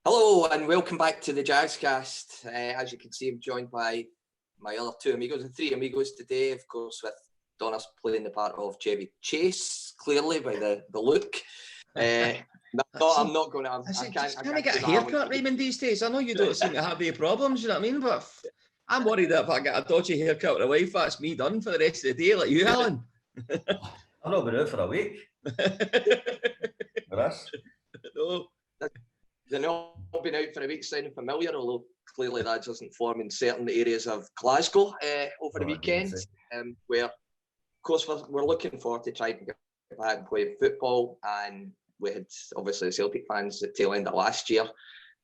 Hello and welcome back to the Jagscast. As you can see, I'm joined by my other two amigos and three amigos today, of course, with Donis playing the part of Chevy Chase, clearly by the look. I'm not going to. I can't get a haircut, Raymond, these days. I know you don't seem to have any problems, you know what I mean? But I'm worried that if I get a dodgy haircut with a wife, that's me done for the rest of the day, like you, Alan. I've not been out for a week. For us. No. They've not been out for a week sounding familiar, although clearly that doesn't form in certain areas of Glasgow over the weekend, where, of course, we're looking forward to trying to get back and play football. And we had, obviously, the Celtic fans at the tail end of last year,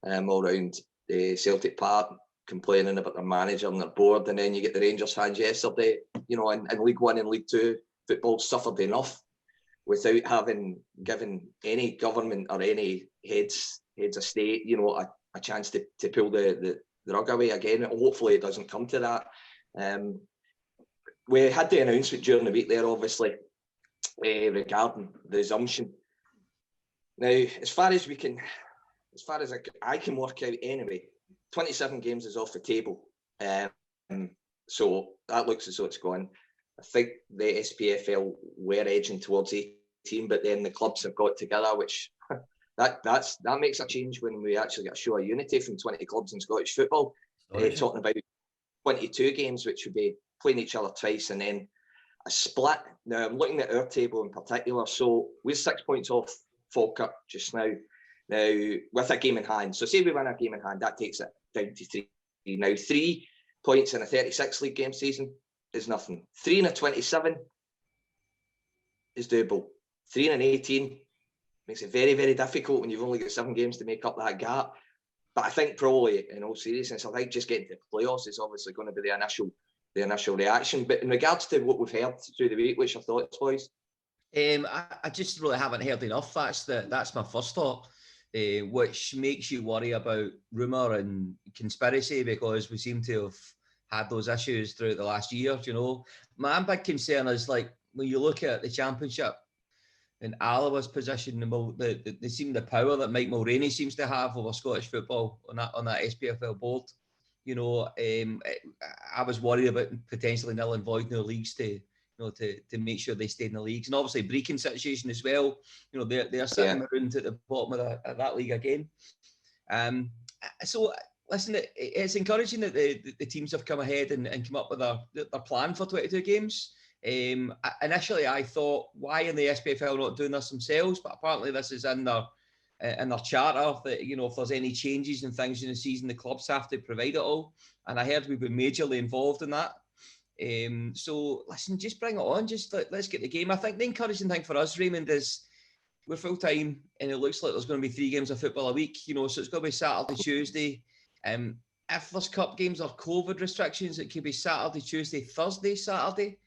all around the Celtic Park, complaining about their manager and their board. And then you get the Rangers fans yesterday, you know, in League One and League Two, football suffered enough without having given any government or any heads of state, you know, a chance to pull the rug away again. Hopefully it doesn't come to that. We had the announcement during the week there, obviously, regarding the resumption. Now, as far as I can work out anyway, 27 games is off the table. So that looks as though it's gone. I think the SPFL were edging towards 18, but then the clubs have got together, which that makes a change when we actually get a show of unity from 20 clubs in Scottish football. Talking about 22 games, which would be playing each other twice and then a split. Now, I'm looking at our table in particular. So we're 6 points off Falkirk just now. Now, with a game in hand. So say we win a game in hand, that takes it down to 3. Now, 3 points in a 36 league game season is nothing. 3 in a 27 is doable. 3 in an 18 makes it very, very difficult when you've only got 7 games to make up that gap. But I think probably, in all seriousness, I think just getting to the playoffs is obviously going to be the initial reaction. But in regards to what we've heard through the week, what's your thoughts, boys? I just really haven't heard enough. That's my first thought, which makes you worry about rumour and conspiracy, because we seem to have had those issues throughout the last year. You know, my big concern is, like, when you look at the Championship and Alloa's position, the power that Mike Mulroney seems to have over Scottish football on that SPFL board. You know, I was worried about potentially null and void in the leagues to make sure they stayed in the leagues, and obviously Brecon situation as well. You know, they're sitting around at the bottom of that league again. So listen, it's encouraging that the teams have come ahead and come up with their plan for 22 games. Initially, I thought, why in the SPFL not doing this themselves? But apparently, this is in their charter that, you know, if there's any changes and things in the season, the clubs have to provide it all. And I heard we've been majorly involved in that. So listen, just bring it on. Just let's get the game. I think the encouraging thing for us, Raymond, is we're full time, and it looks like there's going to be 3 games of football a week. You know, so it's going to be Saturday, Tuesday. If there's cup games or COVID restrictions, it could be Saturday, Tuesday, Thursday, Saturday.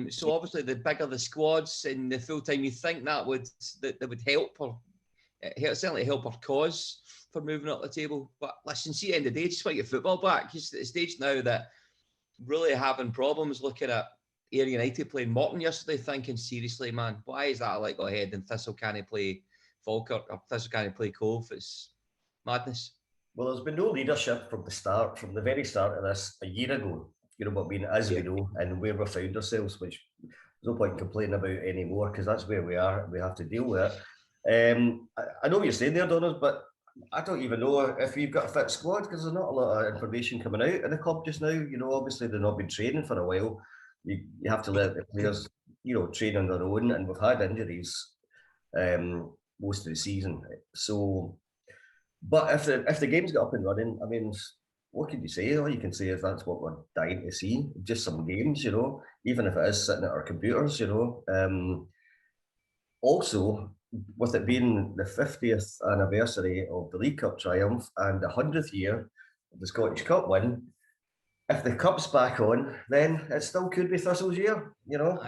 So obviously, the bigger the squads and the full time, you think that would help, or certainly help our cause for moving up the table. But listen, see, at the end of the day, just want to get football back. It's at the stage now that really having problems looking at Ayr United playing Morton yesterday, thinking seriously, man, why is that like go ahead and Thistle can't play Falkirk or Thistle can't play Cove? It's madness. Well, there's been no leadership from the very start of this a year ago. You know what I mean? As we know, and where we found ourselves, which there's no point complaining about anymore, because that's where we are. We have to deal with it. I know what you're saying there, Donald, but I don't even know if we've got a fit squad, because there's not a lot of information coming out in the club just now. You know, obviously they've not been training for a while. You have to let the players, you know, train on their own, and we've had injuries most of the season. So, but if the game's got up and running, I mean, what can you say? All you can say is that's what we're dying to see. Just some games, you know, even if it is sitting at our computers, you know. Also, with it being the 50th anniversary of the League Cup triumph and the 100th year of the Scottish Cup win, if the Cup's back on, then it still could be Thistle's year, you know.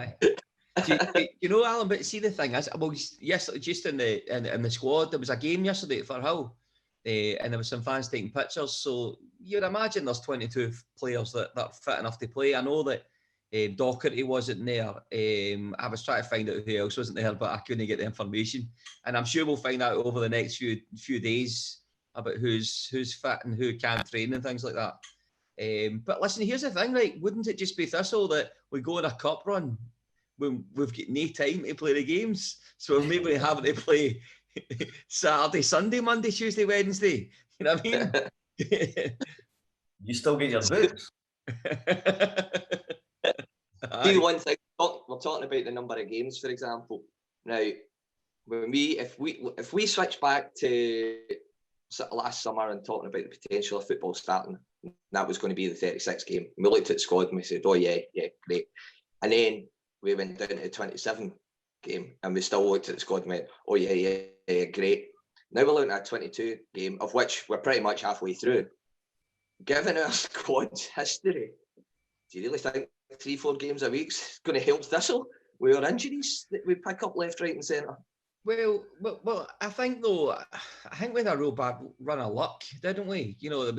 you know, Alan, but see, the thing is, well, yes, just in the squad, there was a game yesterday at Firhill. And there was some fans taking pictures, so you'd imagine there's 22 players that are fit enough to play. I know that Docherty wasn't there. I was trying to find out who else wasn't there, but I couldn't get the information. And I'm sure we'll find out over the next few days about who's fit and who can't train and things like that. But listen, here's the thing, right? Wouldn't it just be Thistle that we go on a cup run when we've got no time to play the games? So we're maybe having to play Saturday, Sunday, Monday, Tuesday, Wednesday. You know what I mean? You still get your boots. See, one thing, we're talking about the number of games, for example. Now, if we switch back to last summer and talking about the potential of football starting, that was going to be the 36th game. We looked at the squad and we said, oh yeah, great. And then we went down to the 27th game and we still looked at the squad and went, oh yeah, great. Now we're looking at a 22 game, of which we're pretty much halfway through. Given our squad's history, do you really think 3-4 games a week's going to help Thistle with our injuries that we pick up left, right and centre? Well, I think though, we had a real bad run of luck, didn't we? You know, it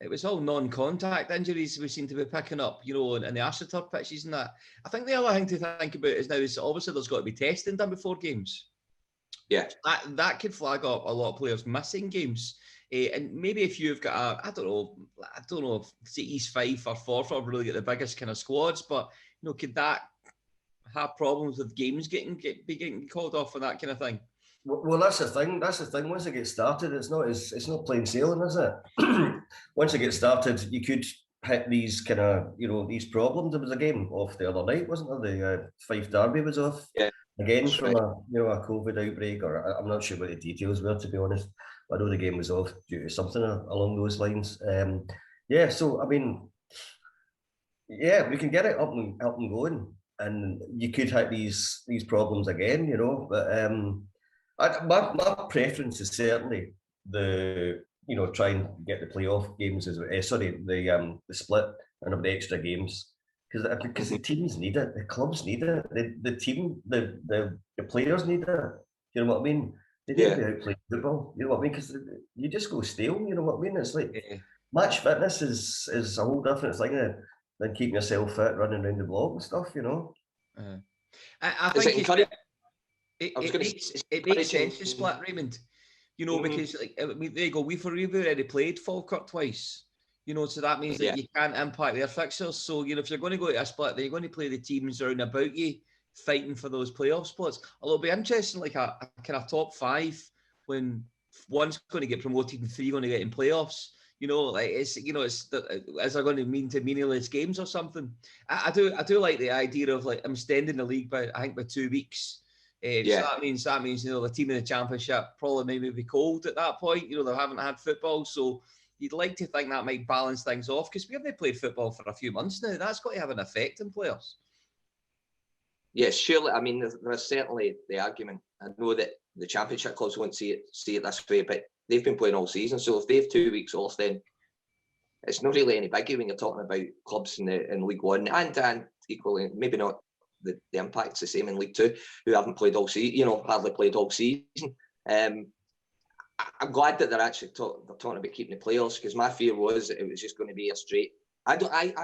was all non-contact injuries we seem to be picking up, you know, and the AstroTurf pitches and that. I think the other thing to think about is obviously there's got to be testing done before games. Yeah, that could flag up a lot of players missing games. And maybe if you've got I don't know if East Fife or Forfar have really got the biggest kind of squads, but you know, could that have problems with games getting called off and that kind of thing? Well, that's the thing. Once it gets started, it's not plain sailing, is it? Once it gets started, you could hit these kind of, you know, these problems. There was a game off the other night, wasn't there? The Fife Derby was off again from a COVID outbreak, or I'm not sure what the details were, to be honest. I know the game was off due to something along those lines. So I mean, we can get it up and going, and you could hit these problems again, you know. But my preference is certainly try and get the playoff games the split and have the extra games, because the teams need it, the clubs need it, the team, the players need it. You know what I mean? They need to be out playing football. You know what I mean? Because you just go stale. You know what I mean? It's like match fitness is a whole different thing than keeping yourself fit, running around the block and stuff. You know. I think it makes sense to split, Raymond. You know, because there you go. We've already played Falkirk twice. You know, so that means that you can't impact their fixtures. So you know, if you're going to go to a split, then you're going to play the teams around about you, fighting for those playoff spots. Although it'll be interesting, like a kind of top 5 when one's going to get promoted and 3 going to get in playoffs. You know, like is there going to mean to meaningless games or something? I do like the idea of like I'm extending the league by 2 weeks. So that means you know the team in the championship probably maybe be cold at that point. You know, they haven't had football, so you'd like to think that might balance things off, because we haven't played football for a few months now. That's got to have an effect on players. Yes, surely. I mean, there's certainly the argument. I know that the championship clubs won't see it this way, but they've been playing all season. So if they have 2 weeks off, then it's not really any biggie when you're talking about clubs in League One and equally, maybe not the impact's the same in League Two, who haven't played all season. You know, hardly played all season. I'm glad that they're actually talking about keeping the players, because my fear was that it was just going to be a straight. I don't think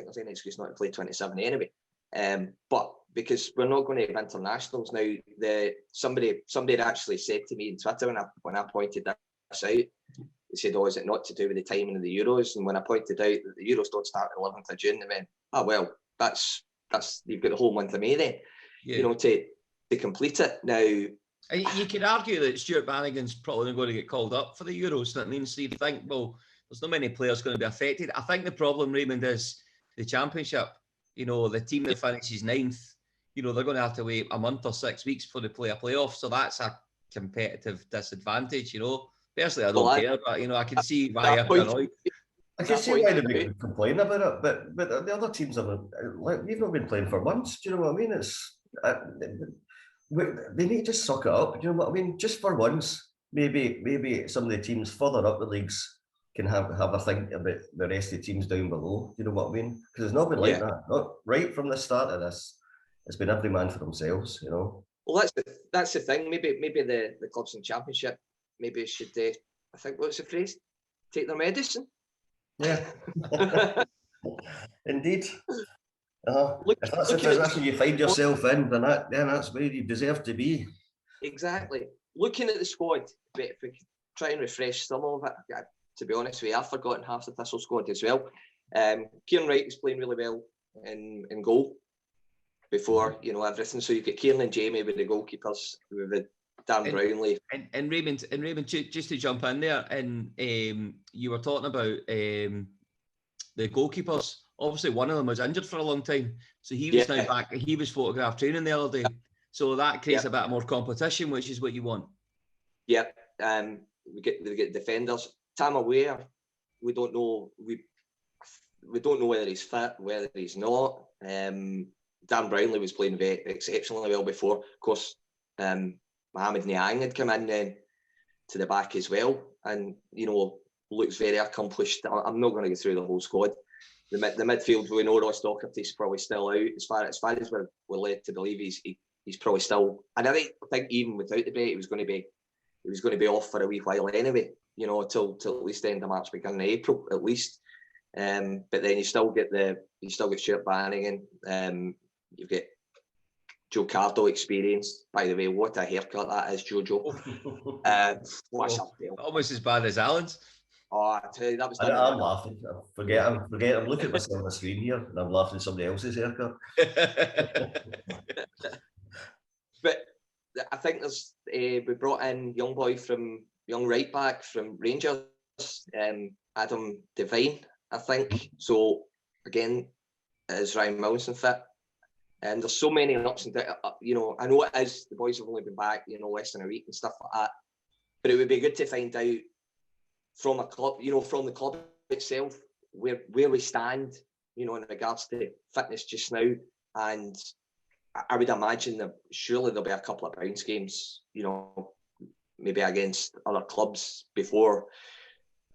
there's any excuse not to play 27 anyway. But because we're not going to have internationals now, somebody had actually said to me on Twitter when I pointed this out, they said, "Oh, is it not to do with the timing of the Euros?" And when I pointed out that the Euros don't start on 11th of June, they went, "Oh well, that's you've got the whole month of May then, you know, to complete it." Now, you could argue that Stuart Bannigan's probably going to get called up for the Euros. That means you think, well, there's not many players going to be affected. I think the problem, Raymond, is the championship. You know, the team that finishes 9th, you know, they're going to have to wait a month or 6 weeks before they play a playoff. So that's a competitive disadvantage, you know. Personally, I don't care, but, you know, I can see why I'm annoyed. I can see why they complain about it, but the other teams have, like, we've not been playing for months. Do you know what I mean? It's they need to just suck it up. Do you know what I mean? Just for once, maybe some of the teams further up the leagues can have a think about the rest of the teams down below. Do you know what I mean? Because it's not been like that. Not right from the start of this. It's been every man for themselves. You know. Well, that's the thing. Maybe the clubs in Championship should. I think what's the phrase? Take their medicine. Yeah. Indeed. If that's the position you find yourself in, then that's where you deserve to be. Exactly. Looking at the squad, but if we could try and refresh some of it, to be honest with you, I've forgotten half the Thistle squad as well. Kieran Wright was playing really well in goal before, everything. So you've got Kieran and Jamie with the goalkeepers, with Dan Brownlee. And Raymond, just to jump in there, and you were talking about the goalkeepers. Obviously, one of them was injured for a long time, so he was now back. He was photographed training the other day, so that creates a bit more competition, which is what you want. Yep. We get defenders. Tam Aware, we don't know. We don't know whether he's fit, whether he's not. Dan Brownlee was playing very exceptionally well before. Of course, Mohamed Niang had come in then to the back as well, and looks very accomplished. I'm not going to go through the whole squad. The midfield, we know Ross Docherty's probably still out. As far as we're led to believe, he's probably still. And I think even without the break, he was going to be off for a wee while anyway. Till at least the end of March, beginning of April at least. But then you still get Stuart Bannigan. You've got Joe Cardo experience. By the way, what a haircut that is, Jojo. What's up, Dale? Almost as bad as Alan's. Oh, I tell you, that was. I'm laughing. I'm looking at myself on the screen here, and I'm laughing at somebody else's haircut. But I think there's we brought in young right back from Rangers, Adam Devine, I think. So again, is Ryan Wilson fit? And there's so many ups and downs. I know it is. The boys have only been back, less than a week and stuff like that. But it would be good to find out from a club, from the club itself, where we stand, in regards to fitness just now. And I would imagine that surely there'll be a couple of bounce games, maybe against other clubs before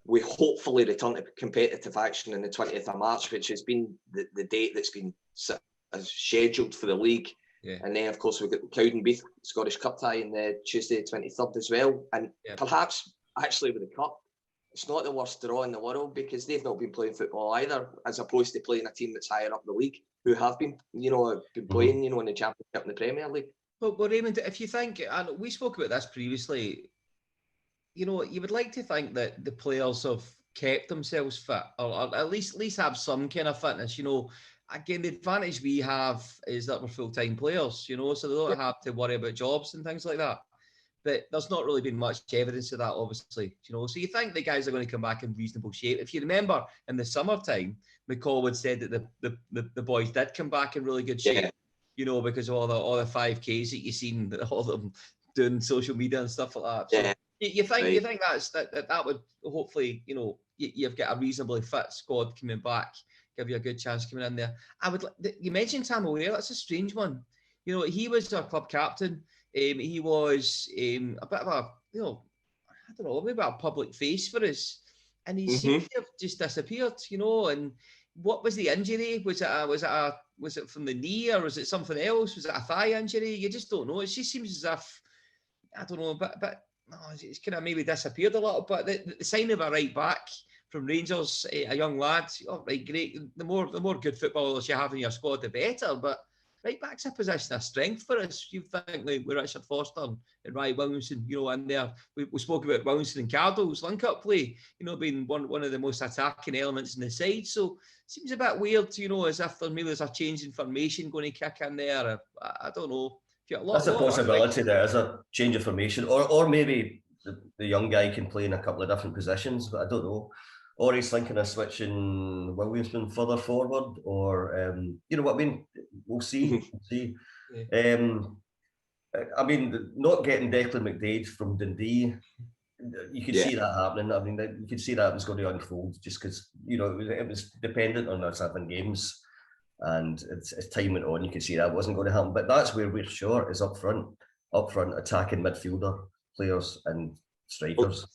we hopefully return to competitive action on the 20th of March, which has been the date that's been scheduled for the league. Yeah. And then, of course, we've got Cowdenbeath Scottish Cup tie on the Tuesday, 23rd as well. And perhaps, actually, with the Cup, it's not the worst draw in the world because they've not been playing football either, as opposed to playing a team that's higher up the league who have been, playing, in the Championship and the Premier League. Well, Raymond, if you think, and we spoke about this previously, you would like to think that the players have kept themselves fit, or at least have some kind of fitness. Again, the advantage we have is that we're full-time players, so they don't have to worry about jobs and things like that. But there's not really been much evidence of that, obviously. So you think the guys are going to come back in reasonable shape. If you remember, in the summertime, McCall had said that the boys did come back in really good shape, because of all the 5Ks that you've seen, all of them doing social media and stuff like that. So you think that would hopefully, you've got a reasonably fit squad coming back, give you a good chance coming in there. You mentioned Sam O'Hare, that's a strange one. He was our club captain. He was a bit of a, I don't know, maybe a public face for us, and he seemed to have just disappeared. And what was the injury? Was it from the knee, or was it something else? Was it a thigh injury? You just don't know. It just seems as if, I don't know, but it's kind of maybe disappeared a little bit. The sign of a right back from Rangers, a young lad. Oh, right, great. The more good footballers you have in your squad, the better. But right back's a position of strength for us. You think with Richard Foster and Ryan Williamson, in there. We spoke about Williamson and Cardo's link-up play, being one of the most attacking elements in the side. So it seems a bit weird, as if there's a change in formation going to kick in there. I don't know. That's a possibility. There is a change of formation, or maybe the young guy can play in a couple of different positions, but I don't know. Or he's thinking of switching Williamson further forward, or you know what I mean. We'll see. We'll see. Yeah. I mean, not getting Declan McDade from Dundee, you could see that happening. I mean, you could see that was going to unfold just because it was dependent on our 7 games. And as time went on, you could see that wasn't going to happen. But that's where we're short, is up front attacking midfielder players and strikers.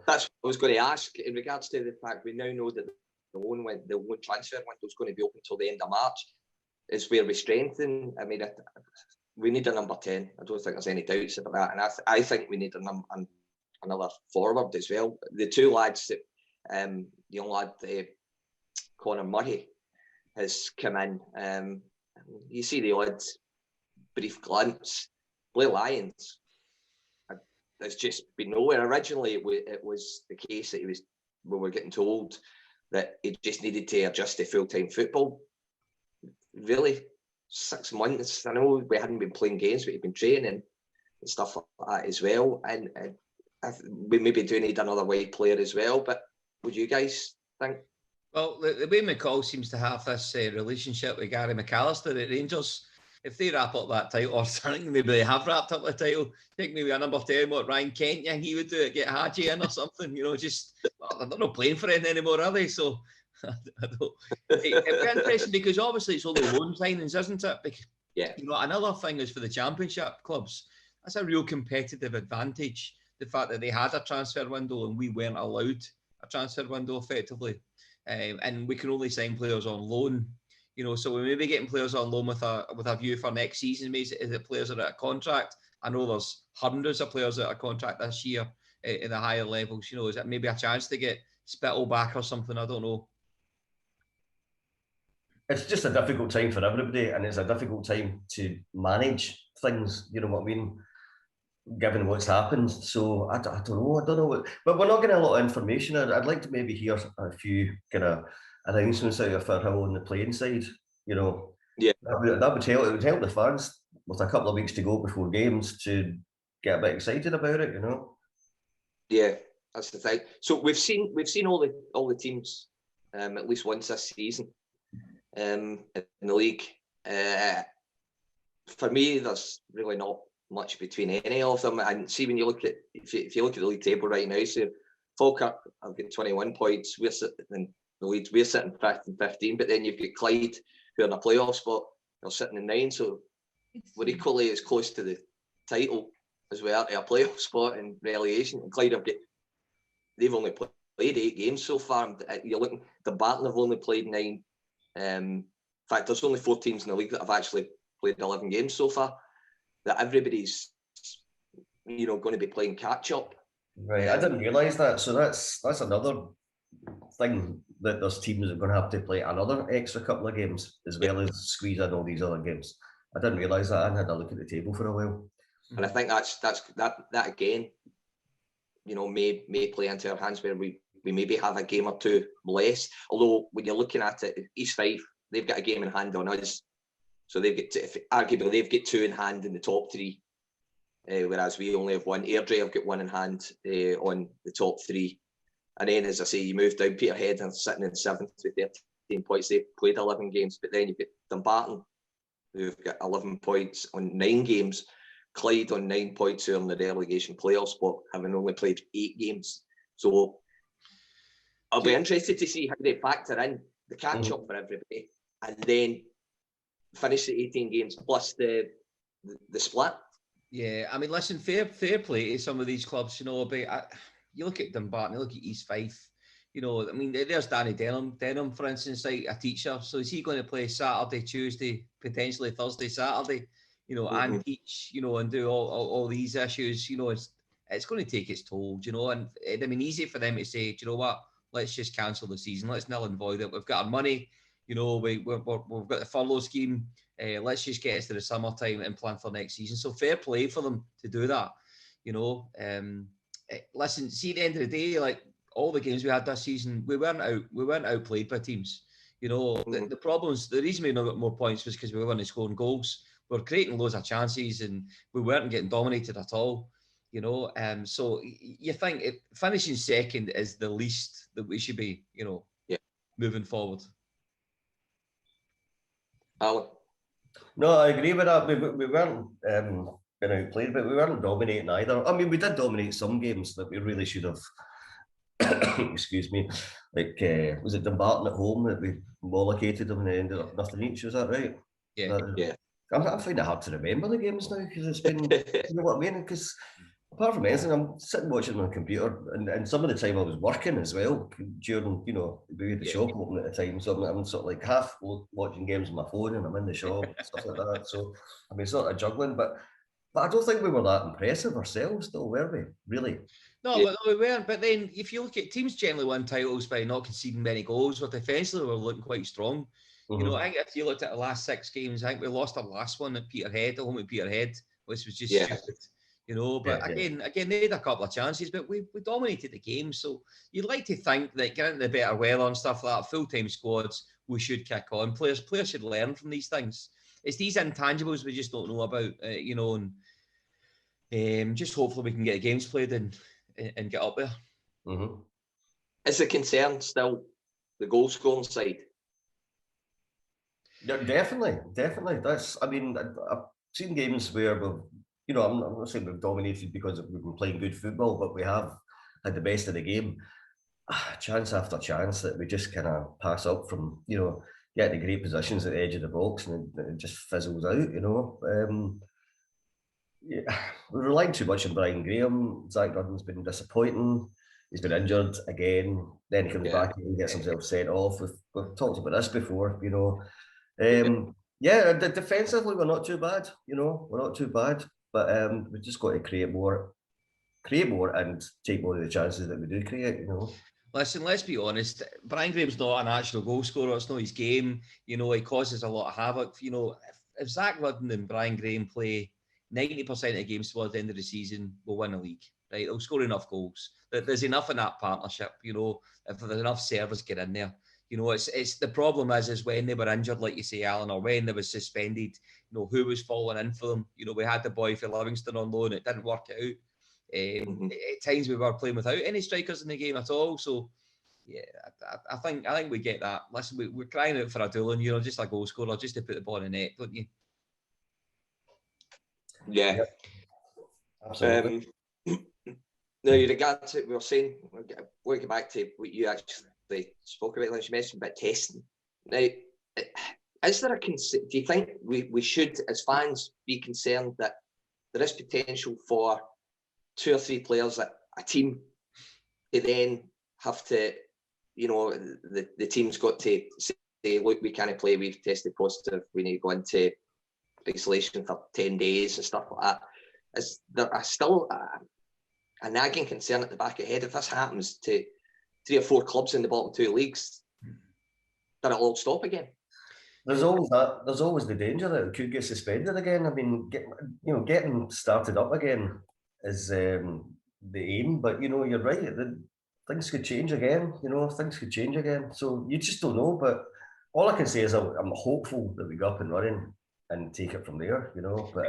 That's what I was going to ask in regards to the fact we now know that the loan transfer window is going to be open until the end of March. Is where we strengthen. I mean, we need a number 10. I don't think there's any doubts about that. And I think we need another forward as well. The 2 lads, the young lad Connor Murray, has come in. You see the odd brief glance. Blair Lyons it's just been nowhere. Originally, it was the case that we were getting told that he just needed to adjust to full-time football. Really, 6 months. I know we hadn't been playing games, but he'd been training and stuff like that as well. And we maybe do need another wide player as well. But would you guys think? Well, the way McCall seems to have this relationship with Gary McAllister at Rangers, if they wrap up that title, or something, maybe they have wrapped up the title, think maybe a number 10, what Ryan Kent, yeah, he would do it, get Hadji in or something, just, well, they're not playing for anything anymore, are they? So, I don't. It'd be interesting because obviously it's only loan signings, isn't it? Because, yeah. Another thing is for the Championship clubs, that's a real competitive advantage, the fact that they had a transfer window and we weren't allowed a transfer window effectively. And we can only sign players on loan, so we may be getting players on loan with a view for next season. Is it players that are at contract? I know there's hundreds of players that are contract this year in the higher levels. Is it maybe a chance to get Spittle back or something? I don't know. It's just a difficult time for everybody, and it's a difficult time to manage things. You know what I mean? Given what's happened, so I don't know. But we're not getting a lot of information. I'd like to maybe hear a few kind of announcements out of Firhill on the playing side. Yeah, that would help. It would help the fans with a couple of weeks to go before games to get a bit excited about it. Yeah, that's the thing. So we've seen all the teams at least once this season in the league. For me, there's really not much between any of them. And see, when you look at if you look at the league table right now, so Falkirk have got 21 points. We're sitting in the league. We're sitting 5th and 15. But then you've got Clyde, who are in a playoff spot. They're sitting in 9. So we're equally as close to the title as we are to a playoff spot in relegation. And Clyde they've only played 8 games so far. You're looking. The Barton have only played 9. In fact, there's only 4 teams in the league that have actually played 11 games so far. That everybody's, going to be playing catch up. Right, I didn't realise that. So that's another thing, that there's teams that are going to have to play another extra couple of games as well as squeeze in all these other games. I didn't realise that. I hadn't had a look at the table for a while. And I think that again, may play into our hands where we maybe have a game or 2 less. Although when you're looking at it, East Fife, they've got a game in hand on us. So arguably they've got 2 in hand in the top 3, whereas we only have 1. Airdrie have got 1 in hand on the top 3. And then, as I say, you move down, Peterhead and sitting in 7th with 13 points. They've played 11 games, but then you've got Dumbarton, who've got 11 points on 9 games. Clyde on 9 points, who are in the relegation playoff spot, having only played 8 games. So I'll be interested to see how they factor in the catch-up for everybody, and then finish the 18 games plus the split. Yeah, I mean, listen, fair play to some of these clubs. But you look at Dumbarton, you look at East Fife. I mean, there's Danny Denham, for instance, like a teacher. So is he going to play Saturday, Tuesday, potentially Thursday, Saturday? And teach, and do all these issues. It's going to take its toll. And I mean, easy for them to say, do you know what? Let's just cancel the season. Let's null and void it. We've got our money. We've got the furlough scheme. Let's just get us to the summertime and plan for next season. So fair play for them to do that. Listen, see, at the end of the day, like all the games we had this season, we weren't outplayed by teams. The problems, the reason we not got more points was because we weren't scoring goals. We were creating loads of chances and we weren't getting dominated at all. So you think finishing second is the least that we should be, moving forward. Alan? No, I agree with that. We weren't being outplayed, but we weren't dominating either. I mean, we did dominate some games that we really should have. Excuse me. Like, was it Dumbarton at home that we mollicated them and they ended up nothing each? Was that right? Yeah. Yeah. I'm finding it hard to remember the games now because it's been, you know what I mean? Because apart from anything, I'm sitting watching on the computer, and some of the time I was working as well during, we had the shop open at the time, so I'm sort of like half watching games on my phone and I'm in the shop and stuff like that. So I mean, sort of juggling, but I don't think we were that impressive ourselves, though, were we? Really? No, but we weren't. But then, if you look at teams, generally won titles by not conceding many goals, but defensively we're looking quite strong. I think if you looked at the last 6 games, I think we lost our last one at Peterhead, at home at Peterhead, which was just stupid. you know. But again, they had a couple of chances, but we dominated the game. So you'd like to think that getting the better weather and stuff like that, full-time squads, we should kick on. Players should learn from these things. It's these intangibles we just don't know about, you know, and just hopefully we can get the games played and get up there. Mm-hmm. Is the concern still the goal scoring side? Yeah, definitely. That's. I mean, I've seen games where we've, you know, I'm not saying we've dominated because we've been playing good football, but we have had the best of the game, chance after chance that we just kind of pass up from, you know, getting great positions at the edge of the box, and it just fizzles out, you know. Yeah, we're relying too much on Brian Graham. Zach Rudden's been disappointing. He's been injured again. Then he comes back and gets himself sent off. We've talked about this before, you know. Defensively we're not too bad, you know. We're not too bad, but we've just got to create more, and take more of the chances that we do create, you know. Listen, let's be honest. Brian Graham's not a natural goal scorer. It's not his game. You know, he causes a lot of havoc. You know, if Zach Rudden and Brian Graham play 90% of the games towards the end of the season, we'll win the league, right? They'll score enough goals. There's enough in that partnership, you know, if there's enough servers get in there. You know, it's the problem is when they were injured, like you say, Alan, or when they was suspended, you know, who was falling in for them. You know, we had the boy for Livingston on loan. It didn't work out. At times we were playing without any strikers in the game at all. So, yeah, I think we get that. Listen, we're crying out for a Doolan, you know, just a goal scorer, just to put the ball in the net, don't you? Yeah. Yep. Absolutely. Now, in regards to, we were saying, we'll get back to what you actually spoke about, like you mentioned about testing. Now, is there do you think we should, as fans, be concerned that there is potential for 2 or 3 players that a team to then have to, you know, the team's got to say, look, we can't play, we've tested positive, we need to go into isolation for 10 days and stuff like that. Is there still a nagging concern at the back of the head if this happens to 3 or 4 clubs in the bottom 2 leagues, that it'll all stop again? There's always that. There's always the danger that it could get suspended again. I mean, getting started up again is the aim, but you know, you're right. Things could change again. You know, things could change again. So you just don't know. But all I can say is I'm hopeful that we go up and running and take it from there. You know, but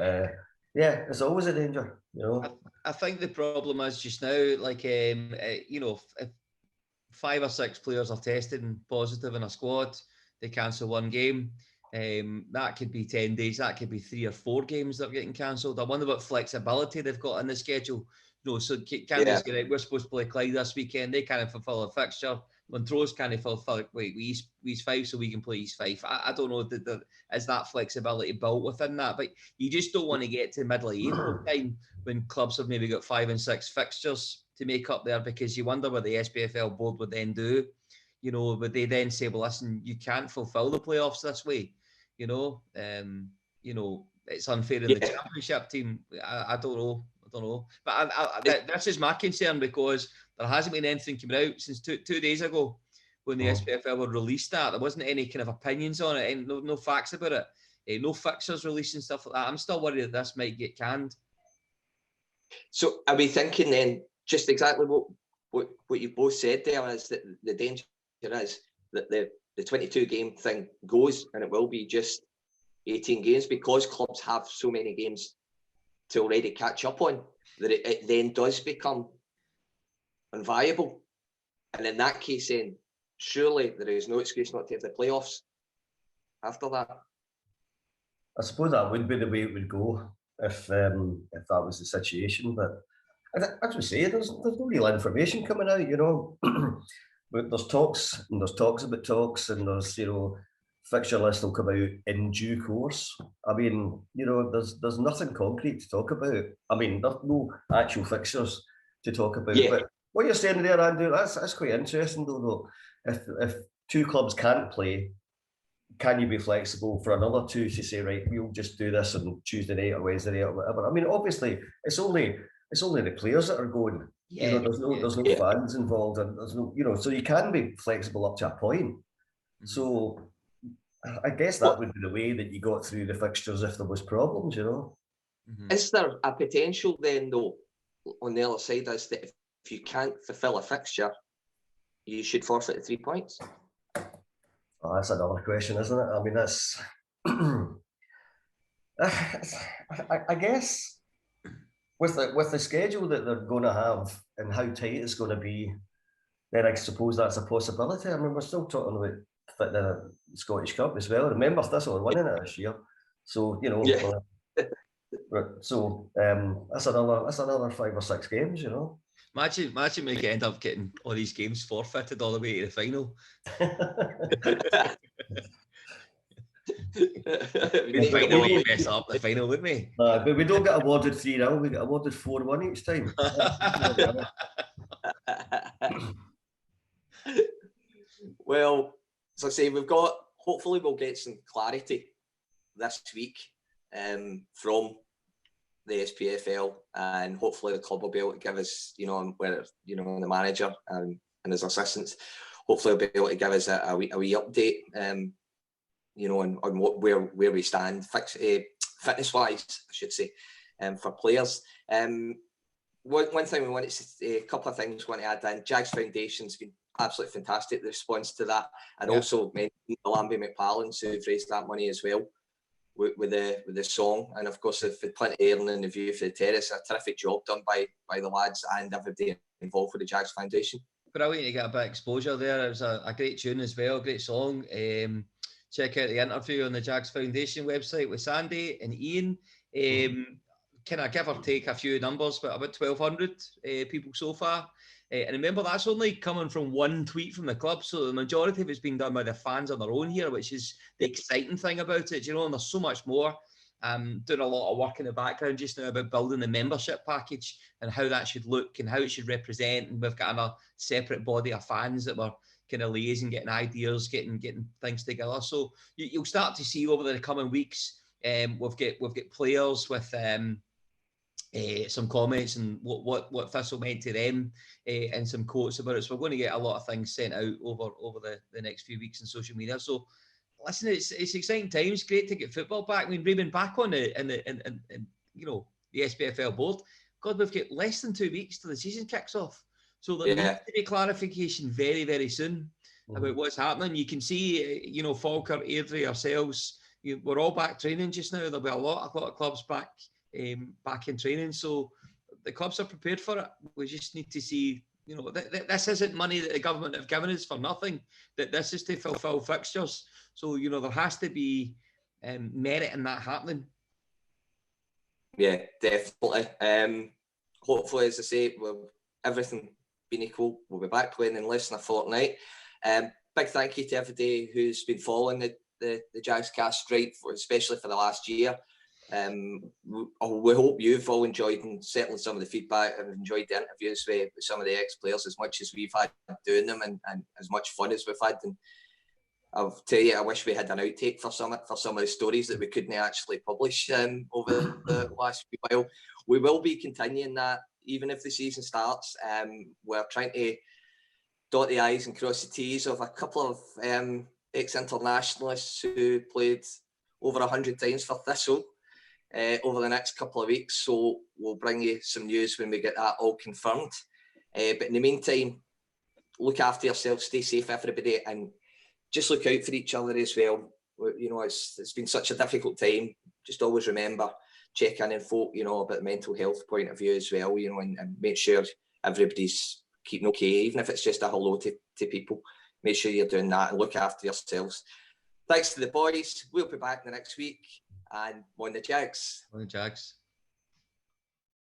yeah, it's always a danger. You know, I think the problem is just now, like you know, if 5 or 6 players are testing positive in a squad, they cancel one game. That could be 10 days. That could be 3 or 4 games that are getting cancelled. I wonder what flexibility they've got in the schedule. You know, so can they say, right, we're supposed to play Clyde this weekend. They can't fulfil a fixture. Montrose can't fulfil. Wait, we East 5, so we can play East 5. I don't know. Is that flexibility built within that? But you just don't want to get to middle of April time when clubs have maybe got 5 and 6 fixtures to make up there, because you wonder what the SPFL board would then do. You know, would they then say, well, listen, you can't fulfil the playoffs this way? You know, it's unfair in the championship team. I don't know. But this is my concern, because there hasn't been anything coming out since two days ago when the SPFL would released that. There wasn't any kind of opinions on it, and no facts about it. No fixtures released and stuff like that. I'm still worried that this might get canned. So are we thinking then just exactly what you both said there, is that the danger is that the 22 game thing goes and it will be just 18 games, because clubs have so many games to already catch up on, that it then does become unviable. And in that case, then surely there is no excuse not to have the playoffs after that. I suppose that would be the way it would go if that was the situation. But as we say, there's no real information coming out, you know. But there's talks about talks, and there's, you know, fixture list will come out in due course. I mean, you know, there's nothing concrete to talk about. I mean, there's no actual fixtures to talk about. Yeah. But what you're saying there, Andrew, that's quite interesting though. If 2 clubs can't play, can you be flexible for another 2 to say, right, we'll just do this on Tuesday night or Wednesday night or whatever? I mean, obviously, it's only the players that are going. Yeah, you know, there's no fans involved, and there's no, you know, so you can be flexible up to a point. Mm-hmm. So I guess that would be the way that you got through the fixtures if there was problems, you know. Mm-hmm. Is there a potential then, though, on the other side, is that if you can't fulfil a fixture, you should forfeit the 3 points? Oh, that's another question, isn't it? I mean, that's... I guess with the schedule that they're going to have and how tight it's going to be, then I suppose that's a possibility. I mean, we're still talking about fitting in a Scottish Cup as well. Remember, Thistle are winning it this year, so you know. Yeah. So that's another 5 or 6 games, you know. Imagine we end up getting all these games forfeited all the way to the final. We'd mess up the final, wouldn't we? But we don't get awarded 3-0. We get awarded 4-1 each time. Well, as I say, hopefully we'll get some clarity this week from the SPFL, and hopefully the club will be able to give us, where the manager and his assistants, hopefully will be able to give us a wee update, on what where we stand, fitness wise, I should say, for players. One thing we wanted to, a couple of things we want to add in. Jags Foundation's been absolutely fantastic, the response to that, and also mentioned Lambie McParlins, who've raised that money as well with the song, and of course they've had plenty of airing in the View for the Terrace. A terrific job done by the lads and everybody involved with the Jags Foundation. Brilliant to get a bit of exposure there. It was a great tune as well, great song. Check out the interview on the Jags Foundation website with Sandy and Ian. Kind of give or take a few numbers, but about 1,200 people so far. And remember, that's only coming from one tweet from the club. So the majority of it's being done by the fans on their own here, which is the exciting thing about it. And there's so much more. Doing a lot of work in the background just now about building the membership package and how that should look and how it should represent. And we've got a separate body of fans that were kind of liaising, getting ideas, getting things together. So you'll start to see over the coming weeks. We've got players with some comments and what Thistle meant to them, and some quotes about it. So we're going to get a lot of things sent out over the next few weeks on social media. So listen, it's exciting times. Great to get football back. I mean, Raymond, back on the SPFL board. God, we've got less than 2 weeks till the season kicks off. So there needs to be clarification very, very soon about what's happening. You can see, Falkirk, Airdrie, ourselves, we're all back training just now. There'll be a lot of clubs back in training. So the clubs are prepared for it. We just need to see, this isn't money that the government have given us for nothing. That this is to fulfil fixtures. So, there has to be merit in that happening. Yeah, definitely. Hopefully, as I say, everything being equal, we'll be back playing in less than a fortnight. Big thank you to everybody who's been following the Jagscast, right, especially for the last year. We hope you've all enjoyed, and certainly some of the feedback, and enjoyed the interviews with some of the ex-players as much as we've had doing them, and as much fun as we've had. And I'll tell you, I wish we had an outtake for some of the stories that we couldn't actually publish over the last few while. We will be continuing that even if the season starts. We're trying to dot the I's and cross the T's of a couple of ex-internationalists who played over 100 times for Thistle over the next couple of weeks. So we'll bring you some news when we get that all confirmed. But in the meantime, look after yourself, stay safe, everybody, and just look out for each other as well. It's been such a difficult time. Just always remember, check in and folk, about the mental health point of view as well, and make sure everybody's keeping okay, even if it's just a hello to people. Make sure you're doing that and look after yourselves. Thanks to the boys. We'll be back the next week, and on the Jags. On the Jags.